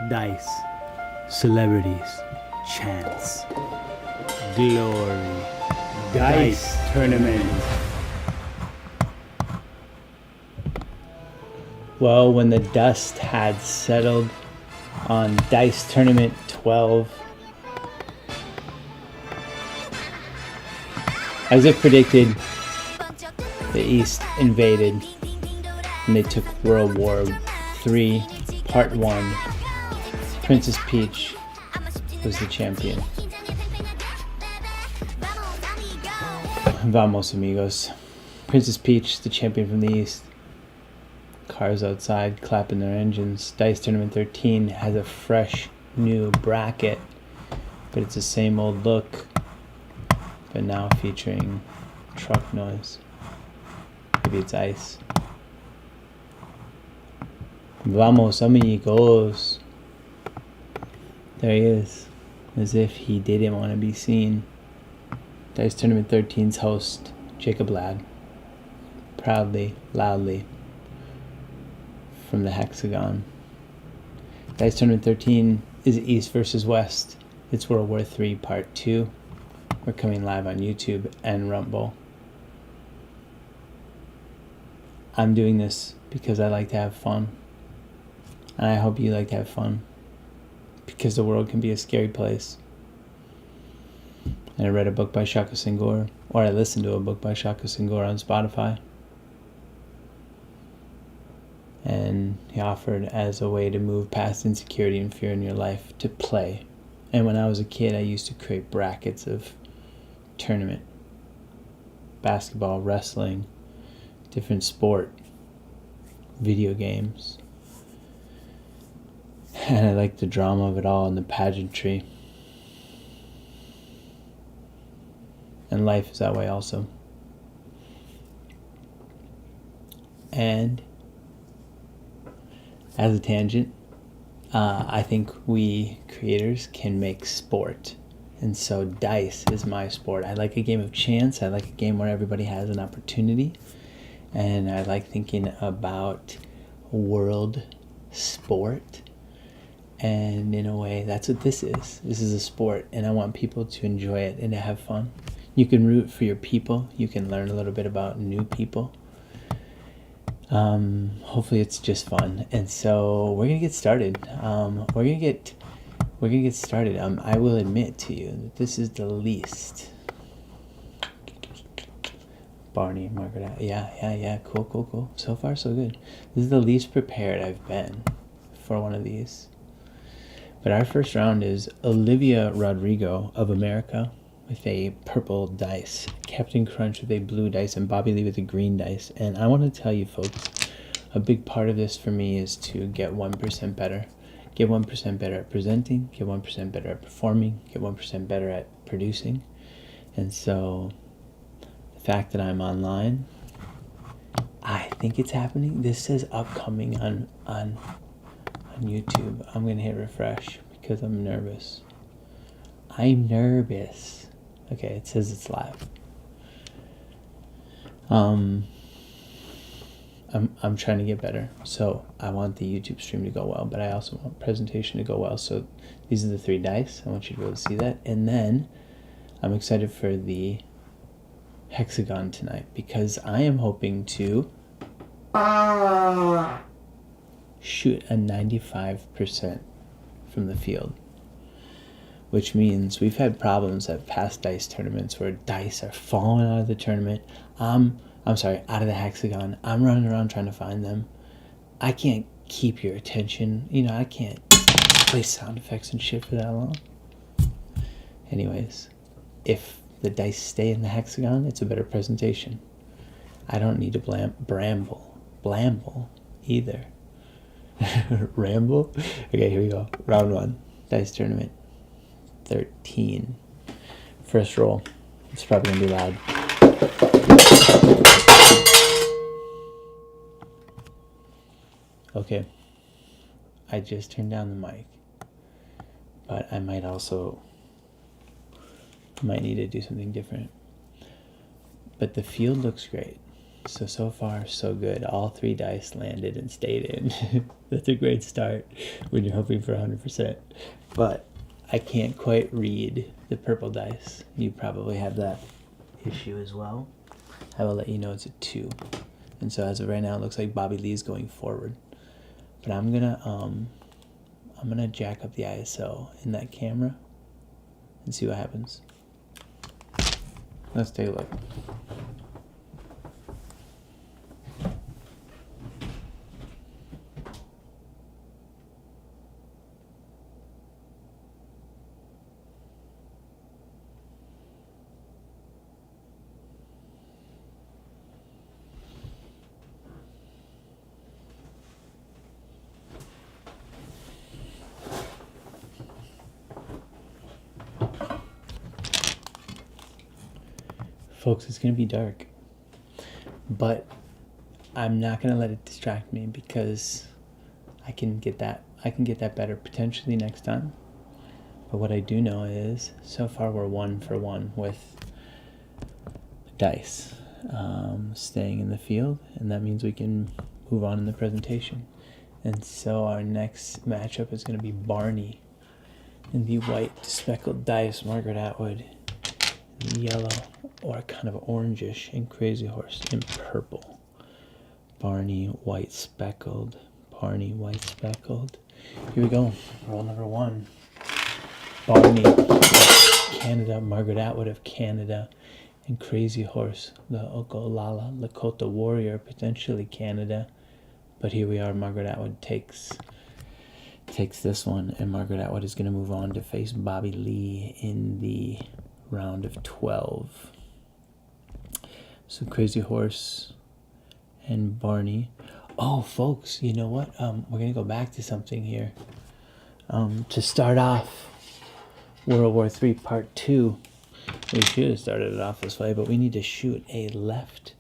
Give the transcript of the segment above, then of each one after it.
dice, celebrities, chance, glory, dice tournament. Well, when the dust had settled on Dice Tournament 12, as if predicted, the East invaded and they took World War III, Part 1. Princess Peach was the champion. Vamos, amigos. Princess Peach, the champion from the East. Cars outside clapping their engines. Dice Tournament 13 has a fresh new bracket, but it's the same old look, but now featuring truck noise. Maybe it's ice. Vamos, amigos. There he is, as if he didn't want to be seen. Dice Tournament 13's host, Jacob Ladd, proudly, loudly, from the Hexagon. Dice Tournament 13 is East versus West. It's World War III Part 2. We're coming live on YouTube and Rumble. I'm doing this because I like to have fun. And I hope you like to have fun. Because the world can be a scary place. And I read a book by Shaka Senghor, or I listened to a book by Shaka Senghor on Spotify. And he offered as a way to move past insecurity and fear in your life to play. And when I was a kid, I used to create brackets of tournament, basketball, wrestling, different sport, video games. And I like the drama of it all and the pageantry. And life is that way also. And as a tangent, I think we creators can make sport. And so dice is my sport. I like a game of chance. I like a game where everybody has an opportunity. And I like thinking about world sport. And in a way, that's what this is. This is a sport. And I want people to enjoy it and to have fun. You can root for your people. You can learn a little bit about new people. Hopefully it's just fun. And so we're gonna get started. We're gonna get started. I will admit to you that this is the least. Barney, Margaret, yeah, cool. So far so good. This is the least prepared I've been for one of these. But our first round is Olivia Rodrigo of America with a purple dice, Captain Crunch with a blue dice, and Bobby Lee with a green dice. And I want to tell you folks, a big part of this for me is to get 1% better. Get 1% better at presenting, get 1% better at performing, get 1% better at producing. And so the fact that I'm online, I think it's happening. This says upcoming on YouTube. I'm going to hit refresh because I'm nervous. I'm nervous. Okay, it says it's live. I'm trying to get better. So I want the YouTube stream to go well, but I also want presentation to go well. So these are the 3 dice. I want you to be able to see that. And then I'm excited for the hexagon tonight because I am hoping to shoot a 95% from the field. Which means we've had problems at past dice tournaments where dice are falling out of the tournament. out of the hexagon. I'm running around trying to find them. I can't keep your attention. I can't play sound effects and shit for that long. Anyways, if the dice stay in the hexagon, it's a better presentation. I don't need to blamble either. Ramble? Okay, here we go. Round 1. Dice Tournament 13. First roll. It's probably going to be loud. Okay. I just turned down the mic. But I might need to do something different. But the field looks great. So far, so good. All 3 dice landed and stayed in. That's a great start when you're hoping for 100%. But I can't quite read the purple dice. You probably have that issue as well. I will let you know it's a 2. And so as of right now, it looks like Bobby Lee's going forward. But I'm gonna jack up the ISO in that camera and see what happens. Let's take a look. Folks, it's gonna be dark, but I'm not gonna let it distract me because I can get that better potentially next time. But what I do know is so far we're 1 for 1 with dice staying in the field, and that means we can move on in the presentation. And so our next matchup is going to be Barney in the white speckled dice, Margaret Atwood in the yellow, or kind of orangish, and Crazy Horse in purple. Barney white speckled. Barney white speckled. Here we go. Roll number 1. Barney of Canada, Margaret Atwood of Canada, and Crazy Horse, the Ogallala Lakota warrior, potentially Canada. But here we are. Margaret Atwood takes this one, and Margaret Atwood is going to move on to face Bobby Lee in the round of 12. So Crazy Horse and Barney. Oh, folks, you know what? We're going to go back to something here. To start off World War III Part 2, we should have started it off this way, but we need to shoot a left,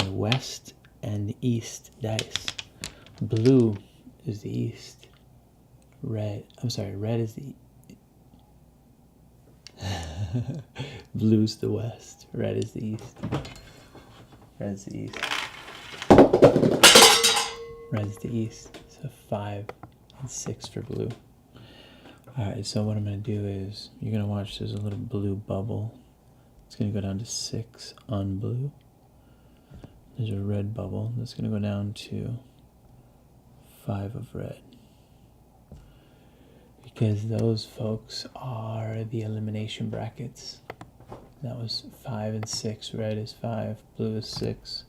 a west, and east dice. Blue is the east. Red is the blue's the west. Red is the east. Red's the east. Red's the east. So 5 and 6 for blue. Alright, so what I'm going to do is, you're going to watch, there's a little blue bubble. It's going to go down to 6 on blue. There's a red bubble that's going to go down to 5 of red. Because those folks are the elimination brackets. That was 5 and 6. Red is 5, blue is 6.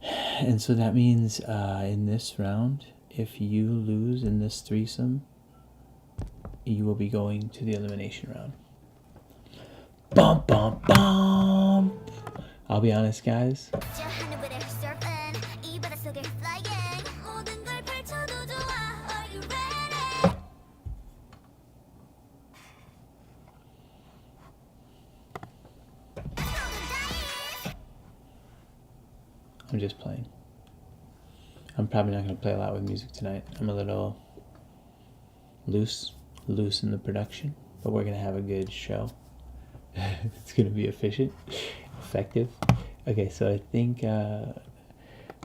And so that means in this round, if you lose in this threesome, you will be going to the elimination round. Bum, bum, bum. I'll be honest, guys. I'm just playing. I'm probably not going to play a lot with music tonight. I'm a little loose in the production, but we're going to have a good show. It's going to be efficient, effective. Okay, so I think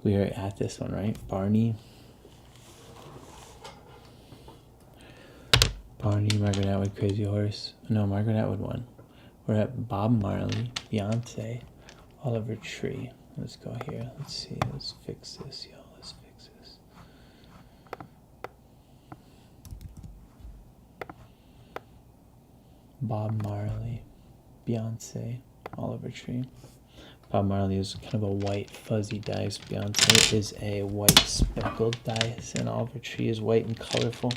we are at this one, right? Barney, Margaret Atwood, Crazy Horse. No, Margaret Atwood won. We're at Bob Marley, Beyoncé, Oliver Tree. Let's go here. Let's see. Let's fix this, yo. Let's fix this. Bob Marley, Beyoncé, Oliver Tree. Bob Marley is kind of a white fuzzy dice. Beyoncé is a white speckled dice, and Oliver Tree is white and colorful.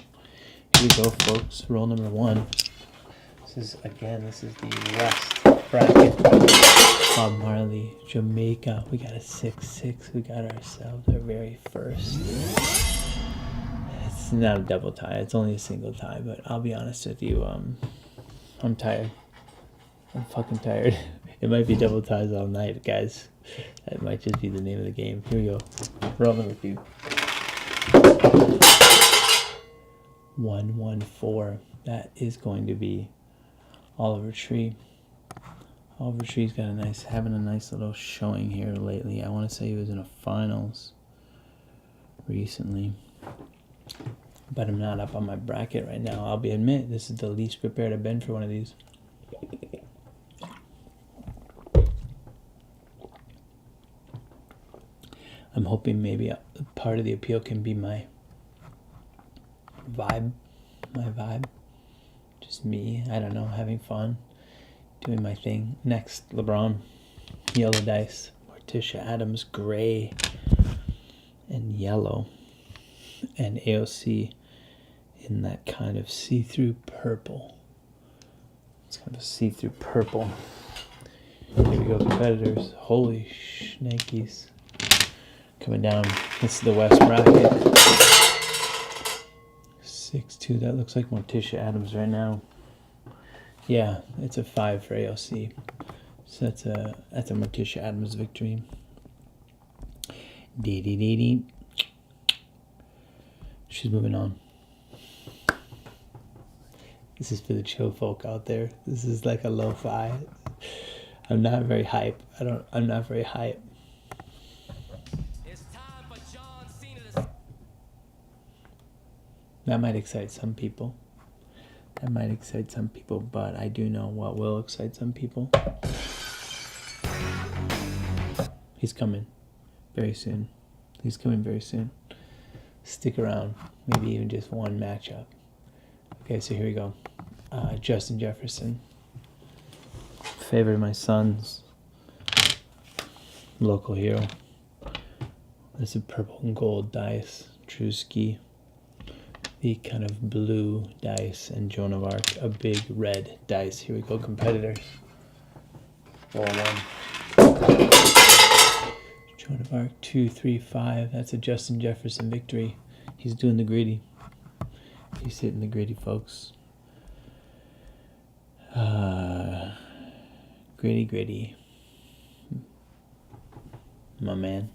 Here we go, folks. Roll number 1. This is the West bracket. Bob Marley, Jamaica. We got a 6-6. We got ourselves our very first. It's not a double tie. It's only a single tie. But I'll be honest with you. I'm tired. I'm fucking tired. It might be double ties all night, guys. That might just be the name of the game. Here we go. Roll number 2. 1-1-4. That is going to be Oliver Tree. Oliver Tree's got having a nice little showing here lately. I want to say he was in a finals recently, but I'm not up on my bracket right now. I'll admit this is the least prepared I've been for one of these. I'm hoping maybe part of the appeal can be my vibe. Just me, I don't know, having fun, doing my thing. Next, LeBron, yellow dice. Morticia, Addams, gray and yellow. And AOC in that kind of see-through purple. It's kind of a see-through purple. Here we go, competitors. Holy shnikes. Coming down, this is the West bracket. 6-2, that looks like Morticia Addams right now. Yeah, it's a 5 for AOC. So that's a Morticia Addams victory. Dee. She's moving on. This is for the chill folk out there. This is like a lo-fi. I'm not very hype. I'm not very hype. That might excite some people. But I do know what will excite some people. He's coming very soon. Stick around. Maybe even just one matchup. Okay, so here we go. Justin Jefferson. Favorite of my sons. Local hero. This is purple and gold dice. Trusky. The kind of blue dice, and Joan of Arc, a big red dice. Here we go, competitors. Roll 1. Joan of Arc, 2, 3, 5. That's a Justin Jefferson victory. He's doing the gritty. He's hitting the gritty, folks. Gritty. My man.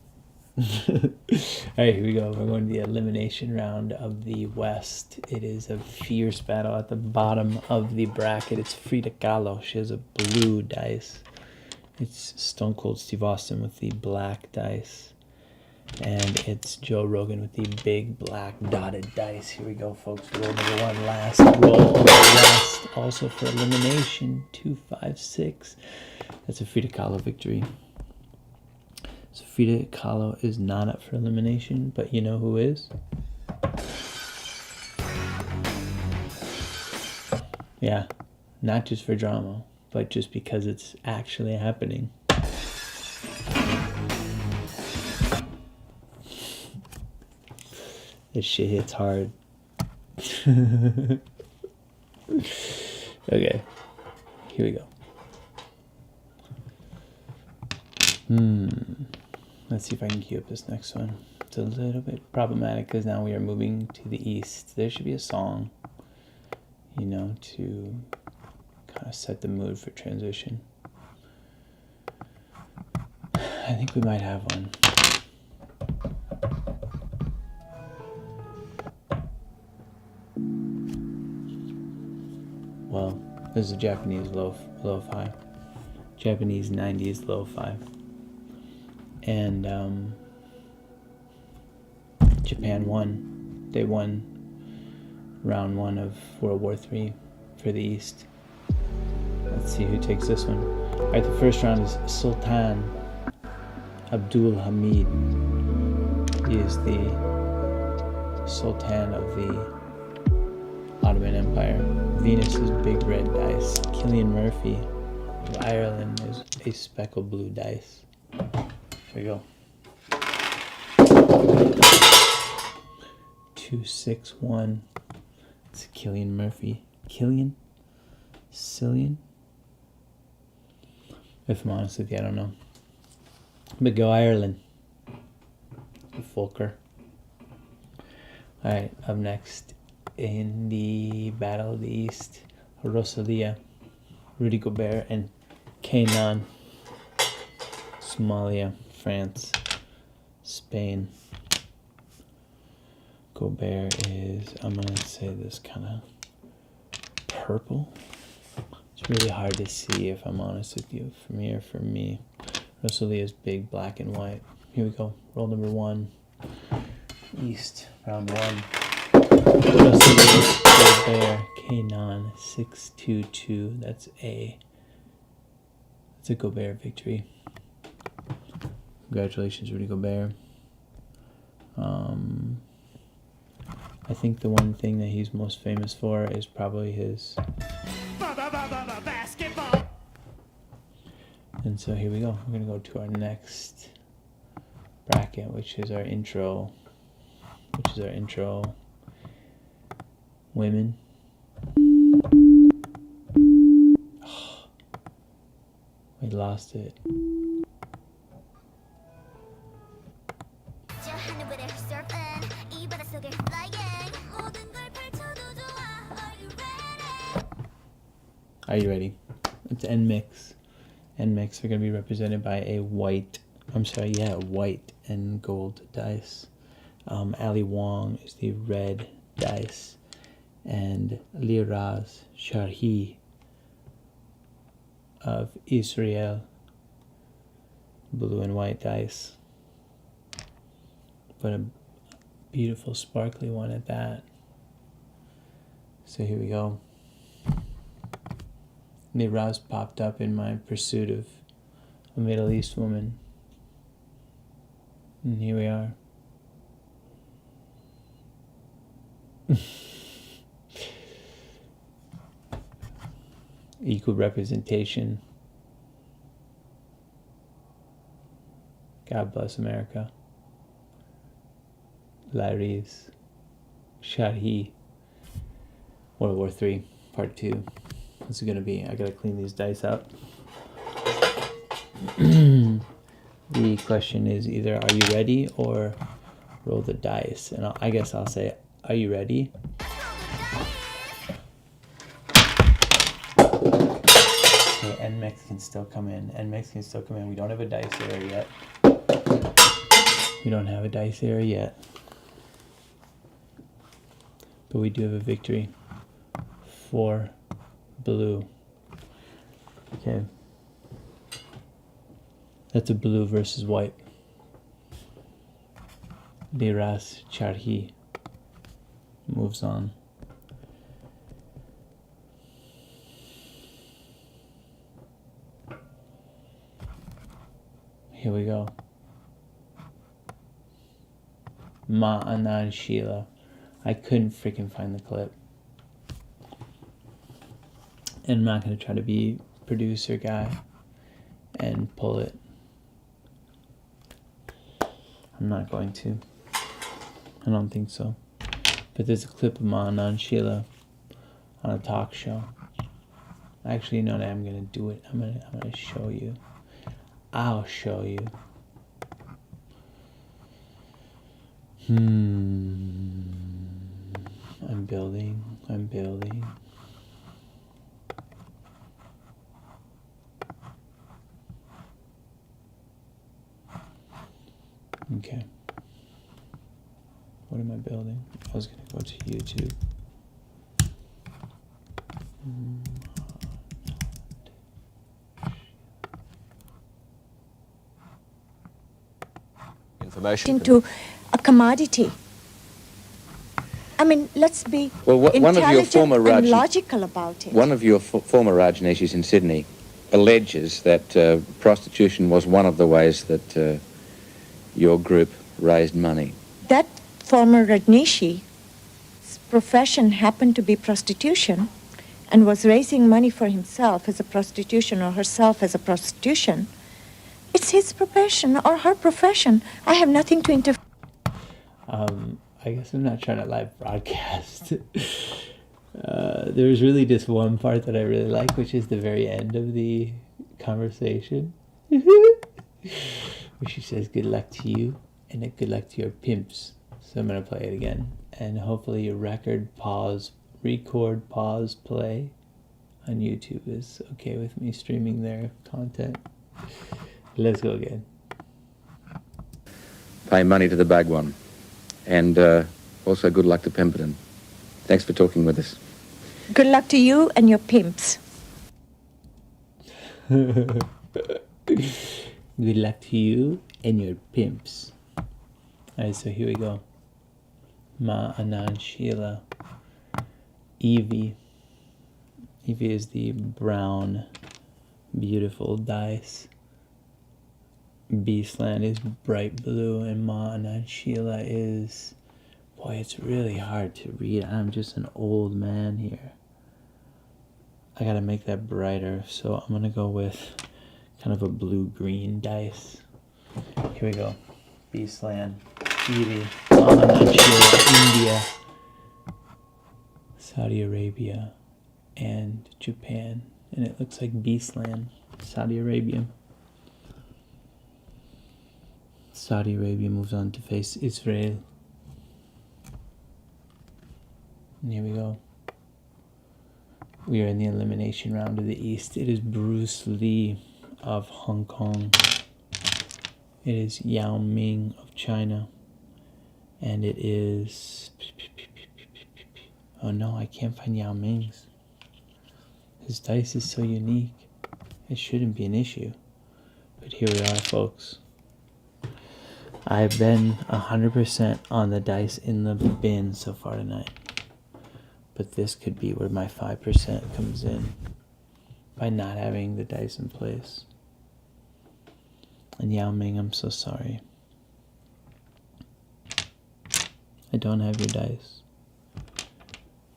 Alright, here we go. We're going to the elimination round of the West. It is a fierce battle at the bottom of the bracket. It's Frida Kahlo. She has a blue dice. It's Stone Cold Steve Austin with the black dice. And it's Joe Rogan with the big black dotted dice. Here we go, folks. Roll number 1, last roll of the West. Also for elimination, 2, 5, 6. That's a Frida Kahlo victory. So Frida Kahlo is not up for elimination, but you know who is? Yeah, not just for drama, but just because it's actually happening. This shit hits hard. Okay, here we go. Let's see if I can queue up this next one. It's a little bit problematic because now we are moving to the east. There should be a song, to kind of set the mood for transition. I think we might have one. Well, this is a Japanese lo-fi. Japanese 90s lo-fi. And Japan won. They won round 1 of World War III for the East. Let's see who takes this one. Alright, the first round is Sultan Abdul Hamid. He is the Sultan of the Ottoman Empire. Venus is big red dice. Cillian Murphy of Ireland is a speckled blue dice. Here we go. 2, 6, 1. It's Cillian Murphy. Cillian? If I'm honest with you, I don't know. But go Ireland. Fulker. Alright, up next in the Battle of the East, Rosalia, Rudy Gobert, and Kaynan. Somalia, France, Spain. Gobert is, I'm going to say this kind of purple. It's It's really hard to see, if I'm honest with you, from here for me. Rosalia is big, black and white. Here we go. Roll number 1. East, round 1. Rosalia, Bear, K-Non, 6-2-2. That's a Gobert victory. Congratulations, Rudy Gobert. I think the one thing that he's most famous for is probably his basketball. And so here we go. We're gonna go to our next bracket, which is our intro. Women. Oh, we lost it. Are you ready? It's NMix. NMix are going to be represented by a white and gold dice. Ali Wong is the red dice. And Liraz Sharhi of Israel, blue and white dice. But a beautiful sparkly one at that. So here we go. Liraz popped up in my pursuit of a Middle East woman. And here we are. Equal representation. God bless America. Laris Sharhi. World War III, Part 2. What's it gonna be? I gotta clean these dice up. The question is either are you ready or roll the dice. And I guess I'll say, are you ready? Okay, NMix can still come in. NMix can still come in. We don't have a dice error yet. But we do have a victory for blue. Okay. That's a blue versus white. Liraz Charhi moves on. Here we go. Ma'anan Sheila. I couldn't freaking find the clip. And I'm not going to try to be producer guy and pull it. I'm not going to. I don't think so. But there's a clip of Ma'anan Sheila on a talk show. Actually, no, I'm going to do it. I'm going to show you. I'll show you. I'm building. Okay. What am I building? I was going to go to YouTube. Information into a commodity. I mean, let's be intelligent and logical about it. One of your former Rajneeshis in Sydney alleges that prostitution was one of the ways that your group raised money. That former Rajneeshi's profession happened to be prostitution and was raising money for himself as a prostitution or herself as a prostitution. It's his profession or her profession. I have nothing to interfere. I guess I'm not trying to live broadcast. There's really just one part that I really like, which is the very end of the conversation. Where she says, good luck to you and good luck to your pimps. So I'm going to play it again. And hopefully your record, record, pause, play on YouTube is okay with me streaming their content. Let's go again. Pay money to the bag one. And also good luck to Pemberton. Thanks for talking with us. Good luck to you and your pimps. Good luck to you and your pimps. Alright, so here we go. Ma, Anand, Sheila. Evie. Evie is the brown, beautiful dice. Beastland is bright blue, and Ma, Anand, Sheila is... Boy, it's really hard to read. I'm just an old man here. I gotta make that brighter, so I'm gonna go with kind of a blue-green dice. Here we go. Beastland, Evie, Anand, India, Saudi Arabia, and Japan. And it looks like Beastland, Saudi Arabia. Saudi Arabia moves on to face Israel. And here we go. We are in the elimination round of the East. It is Bruce Lee of Hong Kong. It is Yao Ming of China. And it is... Oh no, I can't find Yao Ming's. His dice is so unique. It shouldn't be an issue. But here we are, folks. I've been 100% on the dice in the bin so far tonight. But this could be where my 5% comes in by not having the dice in place. And Yao Ming, I'm so sorry. I don't have your dice.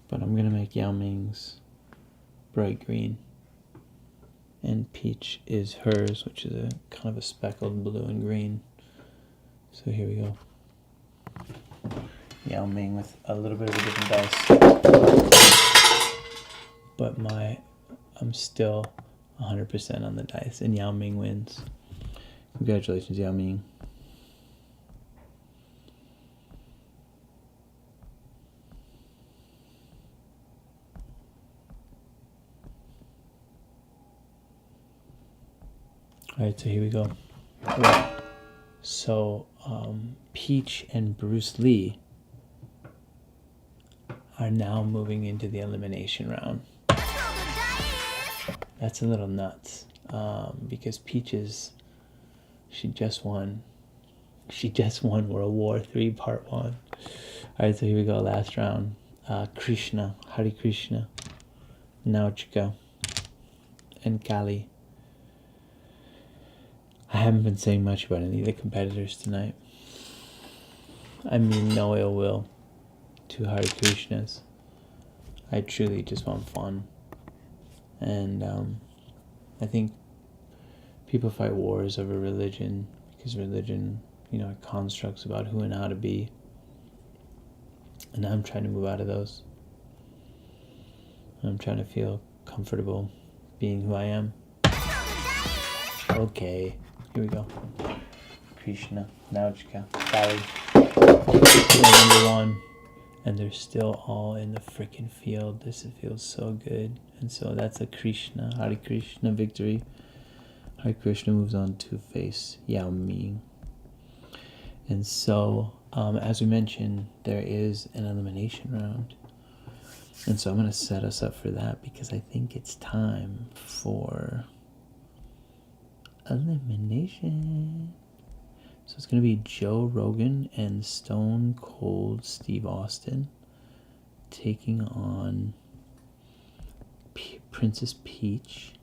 But I'm going to make Yao Ming's bright green. And peach is hers, which is a kind of a speckled blue and green. So here we go. Yao Ming with a little bit of a different dice. But I'm still 100% on the dice, and Yao Ming wins. Congratulations, Yao Ming. Alright, so here we go. So, Peach and Bruce Lee are now moving into the elimination round. That's a little nuts, because Peaches, she just won World War III Part 1. Alright, so here we go, last round. Krishna, Hare Krishna, Nauchika, and Kali. I haven't been saying much about any of the competitors tonight. I mean, no ill will to Hare Krishnas. I truly just want fun. And I think people fight wars over religion because religion, are constructs about who and how to be. And I'm trying to move out of those. I'm trying to feel comfortable being who I am. Okay, here we go. Krishna, Nauchika, Kali. Number 1. And they're still all in the freaking field. This feels so good. And so that's a Krishna, Hare Krishna victory. Hare Krishna moves on to face Yao Ming. And so, as we mentioned, there is an elimination round. And so I'm going to set us up for that because I think it's time for elimination. So it's going to be Joe Rogan and Stone Cold Steve Austin taking on Princess Peach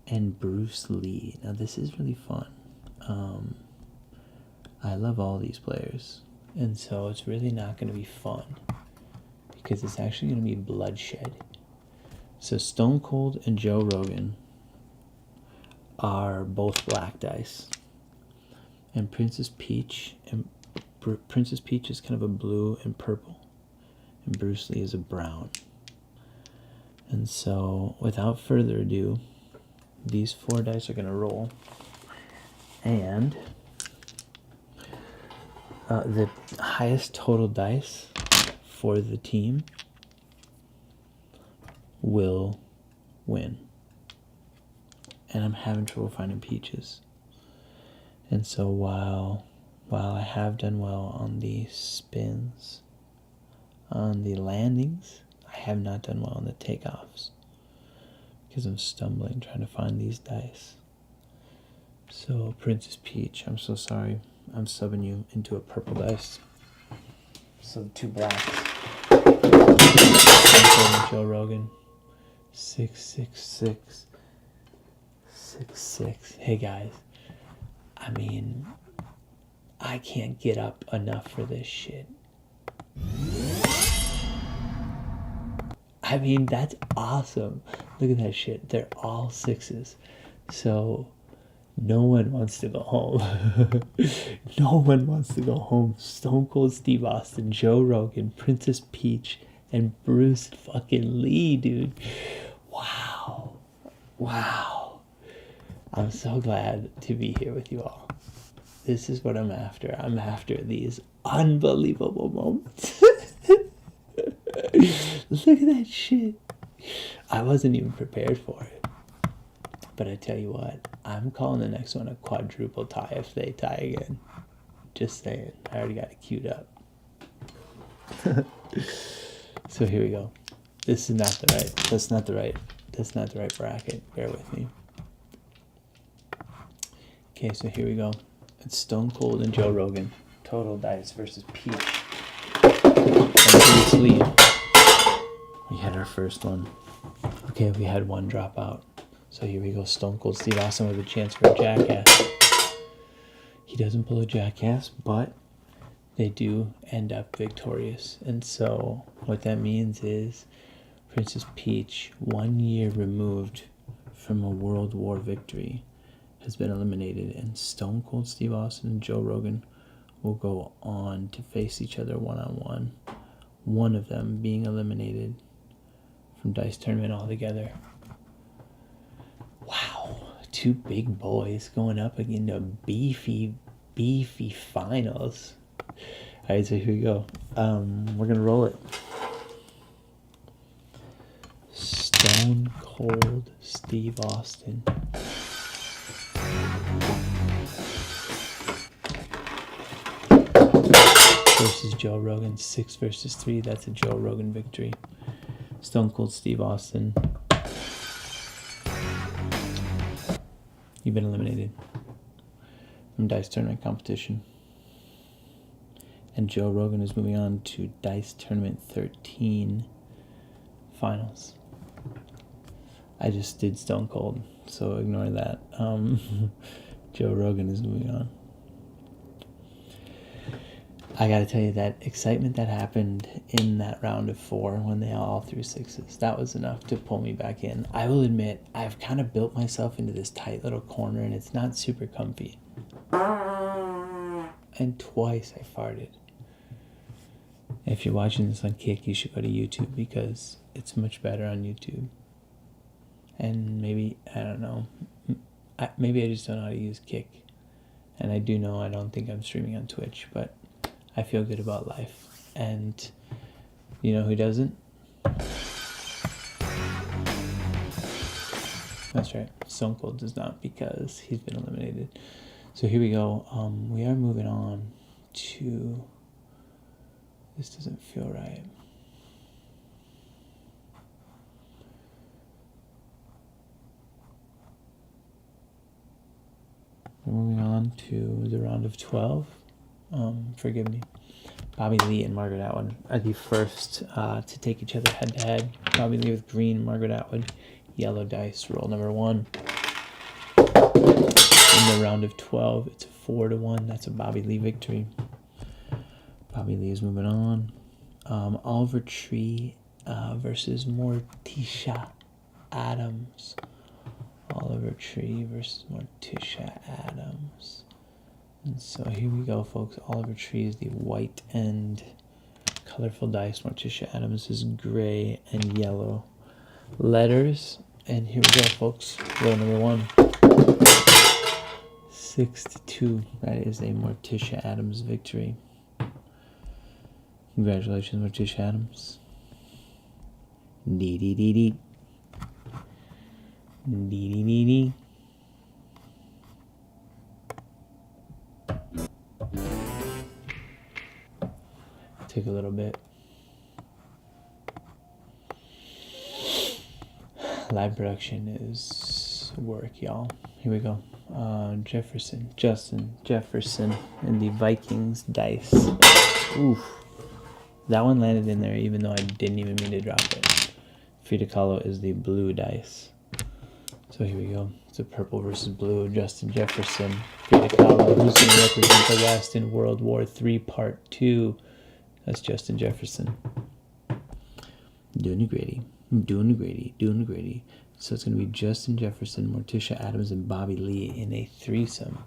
and Bruce Lee. Now this is really fun. I love all these players. And so it's really not going to be fun because it's actually going to be bloodshed. So Stone Cold and Joe Rogan are both black dice. And Princess Peach is kind of a blue and purple. And Bruce Lee is a brown. And so, without further ado, these 4 dice are going to roll. And the highest total dice for the team will win. And I'm having trouble finding peaches. And so while I have done well on the spins, on the landings, I have not done well on the takeoffs. because I'm stumbling trying to find these dice. So, Princess Peach, I'm so sorry. I'm subbing you into a purple dice. So, 2 blacks. Joe Rogan. 666. 6. Hey guys, I mean, I can't get up enough for this shit. I mean, that's awesome. Look at that shit. They're all 6s. So, no one wants to go home. No one wants to go home. Stone Cold Steve Austin, Joe Rogan, Princess Peach, and Bruce fucking Lee, dude. Wow. I'm so glad to be here with you all. This is what I'm after. I'm after these unbelievable moments. Look at that shit. I wasn't even prepared for it. But I tell you what, I'm calling the next one a quadruple tie if they tie again. Just saying. I already got it queued up. So here we go. That's not the right bracket. Bear with me. Okay, so here we go. It's Stone Cold and Joe Rogan. Total dice versus Peach. And Bruce Lee. We had our first one. Okay, we had one drop out. So here we go. Stone Cold Steve Austin with a chance for a jackass. He doesn't pull a jackass, but they do end up victorious. And so what that means is Princess Peach, 1 year removed from a World War victory, has been eliminated, and Stone Cold Steve Austin and Joe Rogan will go on to face each other one-on-one. One of them being eliminated from Dice Tournament altogether. Wow, 2 big boys going up against a beefy finals. Alright, so here we go. We're gonna roll it. Stone Cold Steve Austin versus Joe Rogan. 6 versus 3. That's a Joe Rogan victory. Stone Cold Steve Austin, you've been eliminated from Dice Tournament competition. And Joe Rogan is moving on to Dice Tournament 13 finals. I just did Stone Cold, so ignore that. Joe Rogan is moving on. I gotta tell you, that excitement that happened in that round of 4 when they all threw 6s, that was enough to pull me back in. I will admit, I've kind of built myself into this tight little corner, and it's not super comfy. And twice I farted. If you're watching this on Kick, you should go to YouTube because it's much better on YouTube. And maybe, I don't know, maybe I just don't know how to use Kick. And I do know I don't think I'm streaming on Twitch, but I feel good about life. And you know who doesn't? That's right, Stone Cold does not, because he's been eliminated. So here we go. We are moving on to... This doesn't feel right. We're moving on to the round of 12. Forgive me. Bobby Lee and Margaret Atwood are the first to take each other head to head. Bobby Lee with green, Margaret Atwood, yellow dice. Roll number 1. In the round of 12, it's a 4-1. That's a Bobby Lee victory. Bobby Lee is moving on. Oliver Tree versus Morticia Addams. Oliver Tree versus Morticia Addams. And so here we go, folks. Oliver Tree is the white and colorful dice. Morticia Addams is gray and yellow letters. And here we go, folks. Roll number 1. 6-2. That is a Morticia Addams victory. Congratulations, Morticia Addams. Dee. Take a little bit. Live production is work, y'all. Here we go. Justin Jefferson and the Vikings dice. Oof. That one landed in there even though I didn't even mean to drop it. Frida Kahlo is the blue dice. So here we go. It's a purple versus blue. Justin Jefferson, Frida Kahlo. Who's going to represent the West in World War III Part 2? That's Justin Jefferson. Doing the Grady. So it's going to be Justin Jefferson, Morticia, Addams, and Bobby Lee in a threesome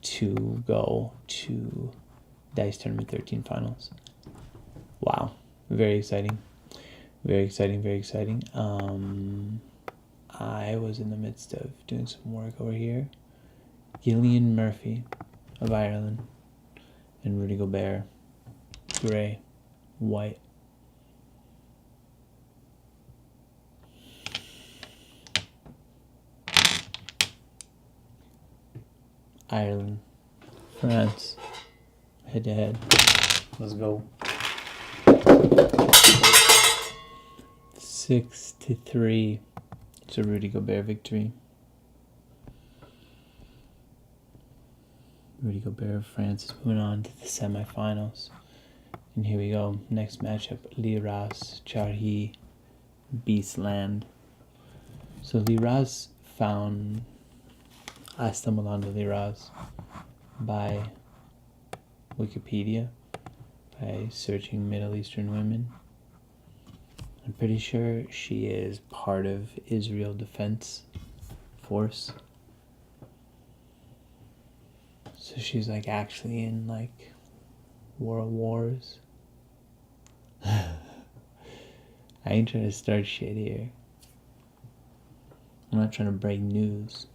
to go to Dice Tournament 13 finals. Wow. Very exciting. Very exciting. I was in the midst of doing some work over here. Gillian Murphy of Ireland and Rudy Gobert. Gray. White. Ireland, France, head to head. Let's go. 6-3. It's a Rudy Gobert victory. Rudy Gobert of France is moving on to the semifinals. And here we go. Next matchup, Liraz, Charhi, Beastland. So Liraz found... I stumbled onto Liraz by Wikipedia, by searching Middle Eastern women. I'm pretty sure she is part of Israel Defense Force. So she's like actually in like world wars. I ain't trying to start shit here. I'm not trying to break news.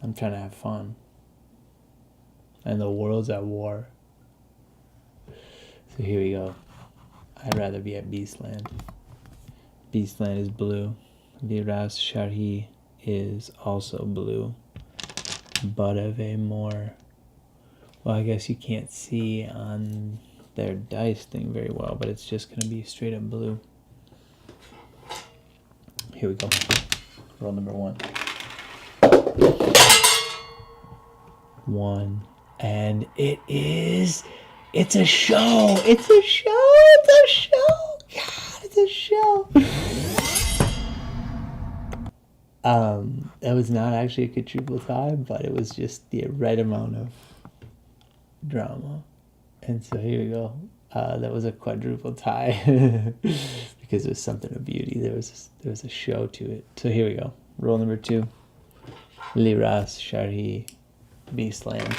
I'm trying to have fun. And the world's at war. So here we go. I'd rather be at Beastland. Beastland is blue. Liraz Charhi is also blue. But of a more... Well, I guess you can't see on their dice thing very well, but it's just going to be straight up blue. Here we go. Roll number 1. 1. And it's a show. God, it's a show. That was not actually a quadruple tie, but it was just the right amount of drama. And so here we go. That was a quadruple tie because it was something of beauty. There was a show to it. So here we go. Roll number 2. Liraz Charhi, Beastland.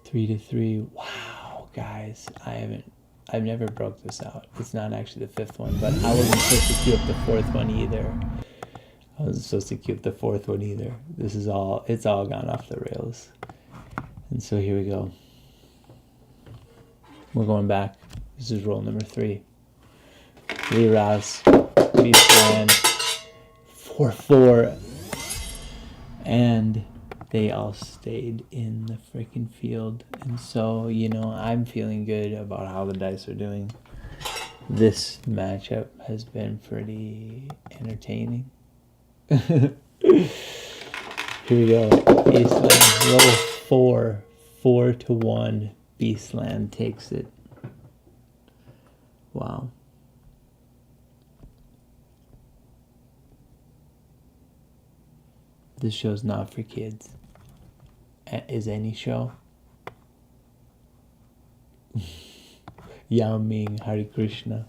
3-3. Wow, guys, I've never broke this out. It's not actually the 5th one, but I wasn't supposed to queue up the 4th one either. It's all gone off the rails. And so here we go. We're going back. This is roll number 3. Liraz, Beastland, 4-4. And they all stayed in the freaking field. And so, I'm feeling good about how the dice are doing. This matchup has been pretty entertaining. Here we go. Beastland, roll 4. 4-1. Beastland takes it. Wow. This show's not for kids. Is any show? Yao Ming, Hare Krishna.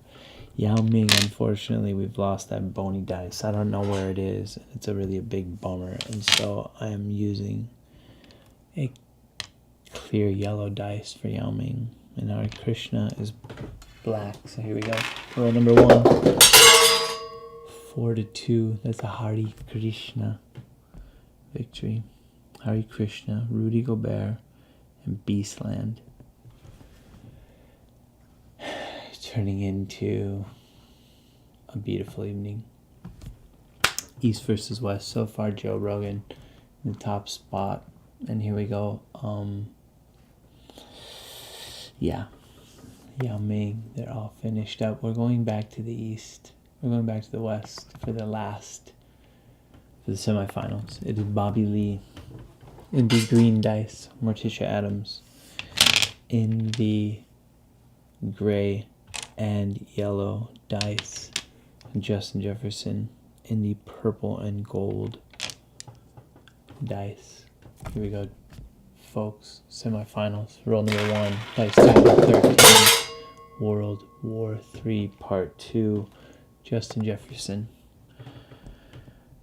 Yao Ming, unfortunately, we've lost that bony dice. I don't know where it is. It's a big bummer. And so I am using a clear yellow dice for Yao Ming. And Hare Krishna is black. So here we go. Roll number 1. 4-2. That's a Hare Krishna victory. Hare Krishna, Rudy Gobert, and Beastland. Turning into a beautiful evening. East versus West. So far, Joe Rogan in the top spot. And here we go. Yeah. Yao Ming, they're all finished up. We're going back to the east. We're going back to the west for the semifinals. It is Bobby Lee in the green dice, Morticia Addams in the gray and yellow dice, and Justin Jefferson in the purple and gold dice. Here we go, folks. Semifinals. Roll number 1. Dice number 13. World War III Part 2. Justin Jefferson.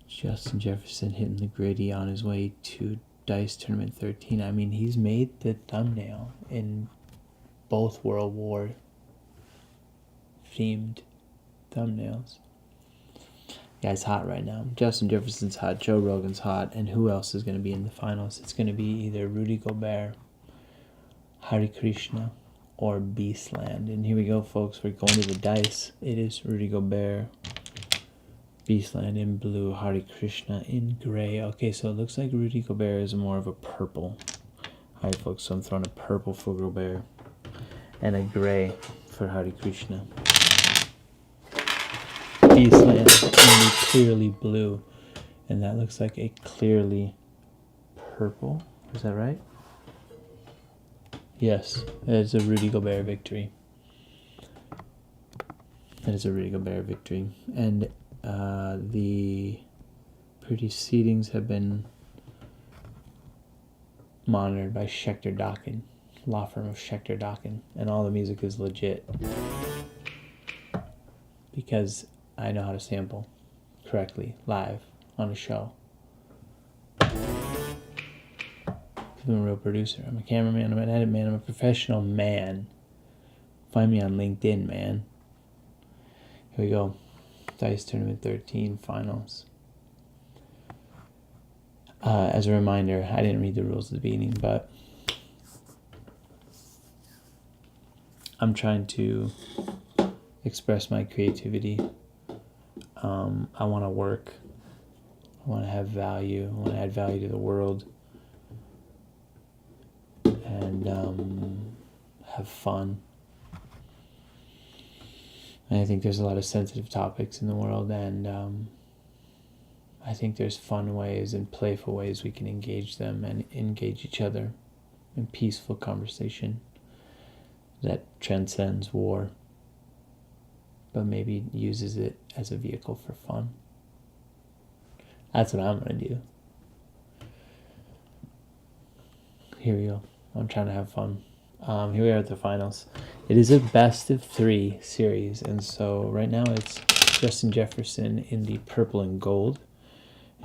Justin Jefferson hitting the gritty on his way to Dice Tournament 13. I mean, he's made the thumbnail in both World War themed thumbnails. Guy's hot right now. Justin Jefferson's hot. Joe Rogan's hot. And who else is going to be in the finals? It's going to be either Rudy Gobert, Hare Krishna, or Beastland. And here we go, folks. We're going to the dice. It is Rudy Gobert, Beastland in blue, Hare Krishna in gray. Okay, so it looks like Rudy Gobert is more of a purple. Alright, folks, so I'm throwing a purple for Gobert and a gray for Hare Krishna. Beastland in the clearly blue, and that looks like a clearly purple. Is that right? Yes, that is a Rudy Gobert victory. That is a Rudy Gobert victory. And the proceedings have been monitored by Schechter Dokken, law firm of Schechter Dokken, and all the music is legit because I know how to sample correctly live on a show. I'm a real producer. I'm a cameraman. I'm an edit man. I'm a professional man. Find me on LinkedIn, man. Here we go. Dice Tournament 13 finals. As a reminder, I didn't read the rules at the beginning, but I'm trying to express my creativity. I want to work. I want to have value. I want to add value to the world. And have fun. And I think there's a lot of sensitive topics in the world, and I think there's fun ways and playful ways we can engage them and engage each other in peaceful conversation that transcends war, but maybe uses it as a vehicle for fun. That's what I'm going to do. Here we go. I'm trying to have fun. Here we are at the finals. It is a best of 3 series, and so right now it's Justin Jefferson in the purple and gold.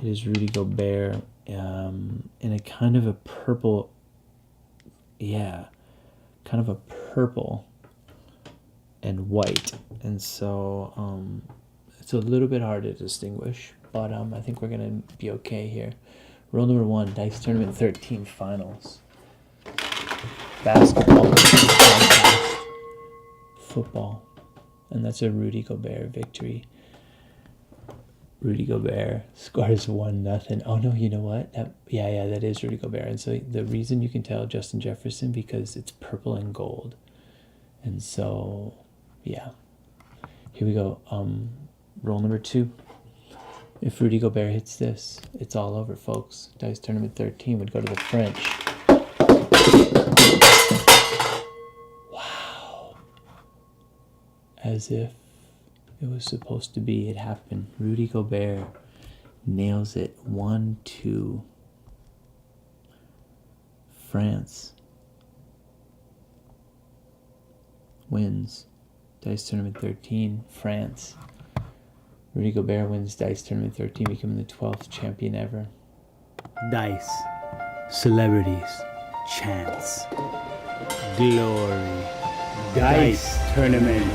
It is Rudy Gobert in a kind of a purple, kind of a purple and white, and so it's a little bit hard to distinguish, but I think we're gonna be okay here. Roll number 1, Dice Tournament 13 finals. Basketball, football, and that's a Rudy Gobert victory. Rudy Gobert scores 1-0. Oh no, you know what? That is Rudy Gobert. And so the reason you can tell Justin Jefferson, because it's purple and gold. And so, yeah. Here we go. Roll number 2. If Rudy Gobert hits this, it's all over, folks. Dice Tournament 13 would go to the French. Wow. As if it was supposed to be. It happened. Rudy Gobert nails it. 1-2. France wins Dice Tournament 13. France. Rudy Gobert wins Dice Tournament 13, becoming the 12th champion ever. Dice. Celebrities. Chance. Glory. Dice Tournament.